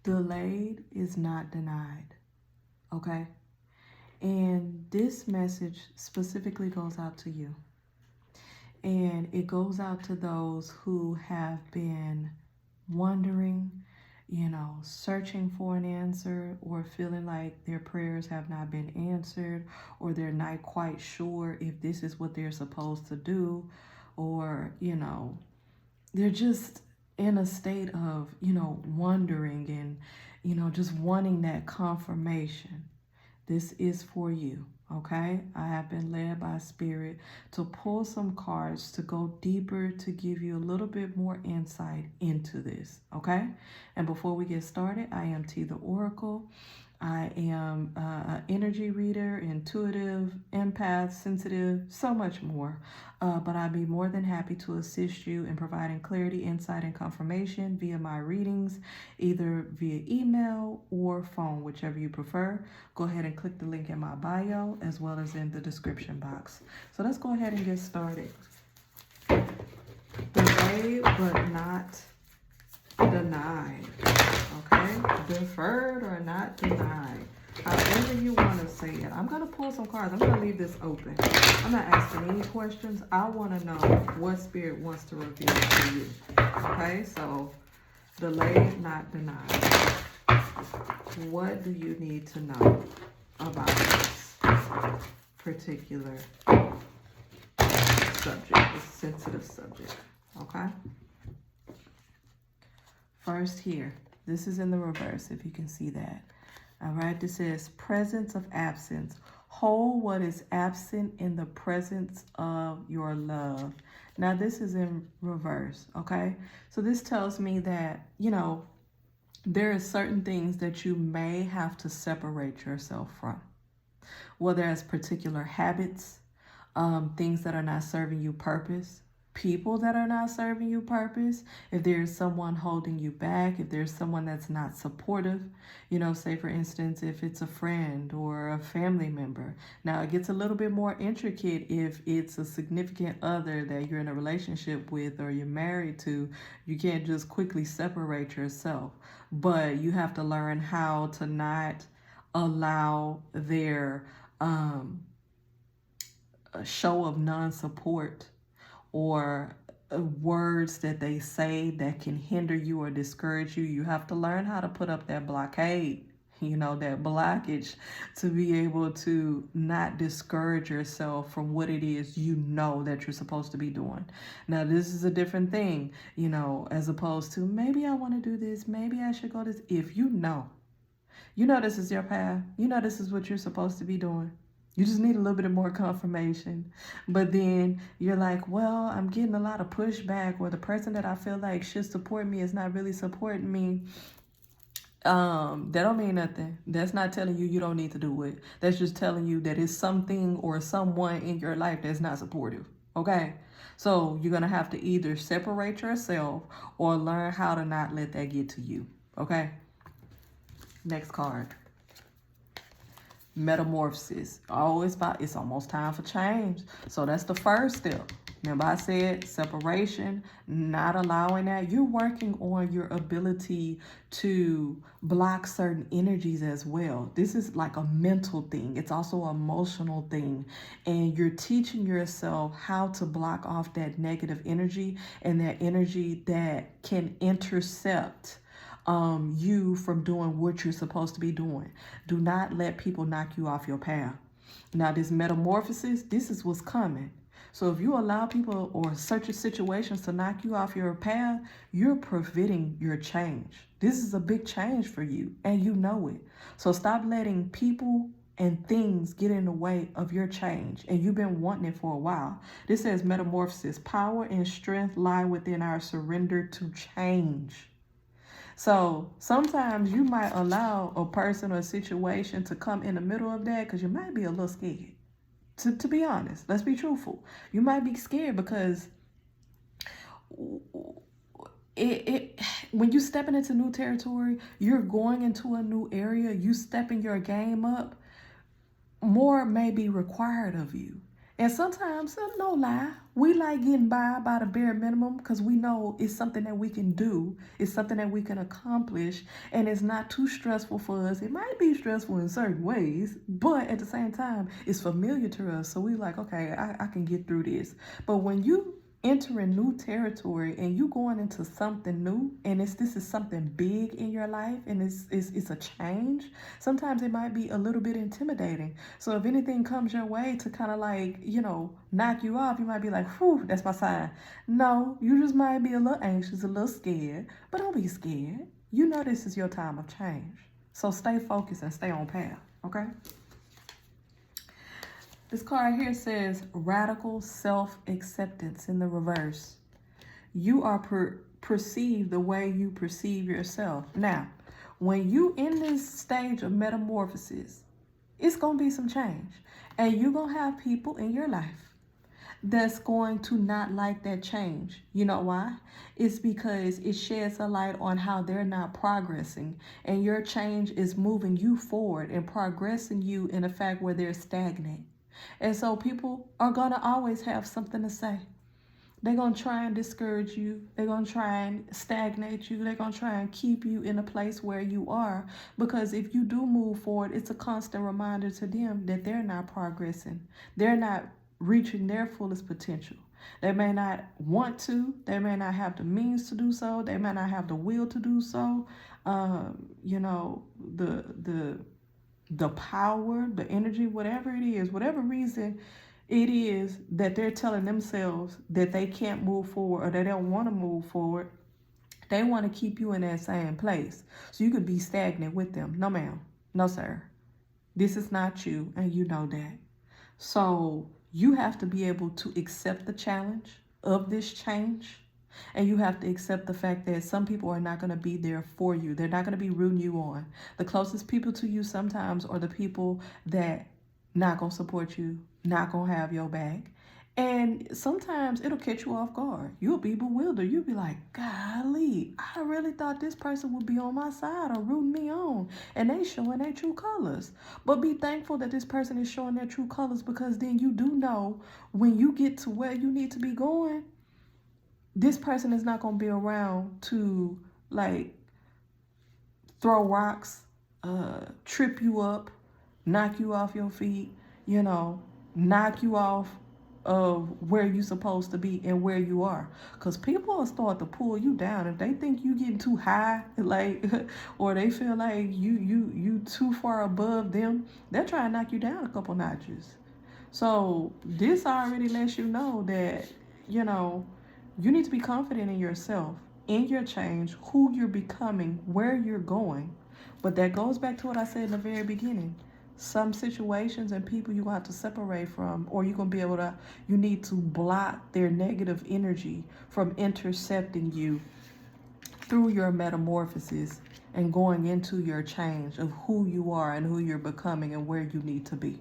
Delayed is not denied, okay? And this message specifically goes out to you. And it goes out to those who have been wondering, searching for an answer, or feeling like their prayers have not been answered, or they're not quite sure if this is what they're supposed to do, or, they're just in a state of, wondering and, just wanting that confirmation. This is for you, okay? I have been led by Spirit to pull some cards to go deeper, to give you a little bit more insight into this, okay? And before we get started, I am T the Oracle. I am an energy reader, intuitive, empath, sensitive, so much more. But I'd be more than happy to assist you in providing clarity, insight, and confirmation via my readings, either via email or phone, whichever you prefer. Go ahead and click the link in my bio as well as in the description box. So let's go ahead and get started. Delayed but not denied. Okay, deferred or not denied, however you want to say it. I'm going to pull some cards. I'm going to leave this open. I'm not asking any questions. I want to know what Spirit wants to reveal to you. Okay, so delayed, not denied. What do you need to know about this particular subject, this sensitive subject? Okay, first here. This is in the reverse, if you can see that. All right, this says presence of absence. Hold what is absent in the presence of your love. Now, this is in reverse, okay? So this tells me that, there are certain things that you may have to separate yourself from. Whether it's particular habits, things that are not serving you purpose, people that are not serving you purpose, if there's someone holding you back, if there's someone that's not supportive, say for instance, if it's a friend or a family member. Now it gets a little bit more intricate if it's a significant other that you're in a relationship with or you're married to. You can't just quickly separate yourself, but you have to learn how to not allow their show of non-support or words that they say that can hinder you or discourage you. You have to learn how to put up that blockade, that blockage, to be able to not discourage yourself from what it is that you're supposed to be doing. Now, this is a different thing, as opposed to maybe I want to do this, maybe I should go this. If you know this is your path, this is what you're supposed to be doing. You just need a little bit more confirmation. But then you're like, well, I'm getting a lot of pushback, or the person that I feel like should support me is not really supporting me. That don't mean nothing. That's not telling you don't need to do it. That's just telling you that it's something or someone in your life that's not supportive. Okay? So you're going to have to either separate yourself or learn how to not let that get to you. Okay? Next card. Metamorphosis. It's almost time for change. So that's the first step. Remember I said separation, not allowing that. You're working on your ability to block certain energies as well. This is like a mental thing. It's also an emotional thing. And you're teaching yourself how to block off that negative energy and that energy that can intercept you from doing what you're supposed to be doing. Do not let people knock you off your path. Now, this metamorphosis, this is what's coming. So if you allow people or certain situations to knock you off your path, you're preventing your change. This is a big change for you, and you know it. So stop letting people and things get in the way of your change, and you've been wanting it for a while. This says metamorphosis. Power and strength lie within our surrender to change. So sometimes you might allow a person or a situation to come in the middle of that because you might be a little scared. To be honest, let's be truthful. You might be scared because when you stepping into new territory, you're going into a new area, you stepping your game up, more may be required of you. And sometimes, no lie, We like getting by the bare minimum because we know it's something that we can do. It's something that we can accomplish, and it's not too stressful for us. It might be stressful in certain ways, but at the same time, it's familiar to us. So we like, okay, I can get through this. But when you entering new territory and you going into something new, and this is something big in your life, and it's a change, sometimes it might be a little bit intimidating. So if anything comes your way to kind of like, knock you off, you might be like, whew, that's my sign. No, you just might be a little anxious, a little scared, but don't be scared. You know this is your time of change. So stay focused and stay on path, okay? This card here says radical self-acceptance in the reverse. You are perceived the way you perceive yourself. Now, when you in this stage of metamorphosis, it's going to be some change. And you're going to have people in your life that's going to not like that change. You know why? It's because it sheds a light on how they're not progressing. And your change is moving you forward and progressing you in a fact where they're stagnant. And so people are going to always have something to say. They're going to try and discourage you. They're going to try and stagnate you. They're going to try and keep you in a place where you are. Because if you do move forward, it's a constant reminder to them that they're not progressing. They're not reaching their fullest potential. They may not want to. They may not have the means to do so. They may not have the will to do so. The power, the energy, whatever it is, whatever reason it is that they're telling themselves that they can't move forward or they don't want to move forward, they want to keep you in that same place. So you could be stagnant with them. No, ma'am. No, sir. This is not you, and you know that. So you have to be able to accept the challenge of this change. And you have to accept the fact that some people are not going to be there for you. They're not going to be rooting you on. The closest people to you sometimes are the people that not going to support you, not going to have your back. And sometimes it'll catch you off guard. You'll be bewildered. You'll be like, golly, I really thought this person would be on my side or rooting me on. And they showing their true colors. But be thankful that this person is showing their true colors, because then you do know when you get to where you need to be going, this person is not going to be around to like throw rocks, trip you up, knock you off your feet, knock you off of where you're supposed to be and where you are. Because people will start to pull you down if they think you getting too high, like, or they feel like you too far above them. They're trying to knock you down a couple notches. So this already lets you know that, you need to be confident in yourself, in your change, who you're becoming, where you're going. But that goes back to what I said in the very beginning. Some situations and people you're going to have to separate from, or you're going to be able to, you need to block their negative energy from intercepting you through your metamorphosis and going into your change of who you are and who you're becoming and where you need to be.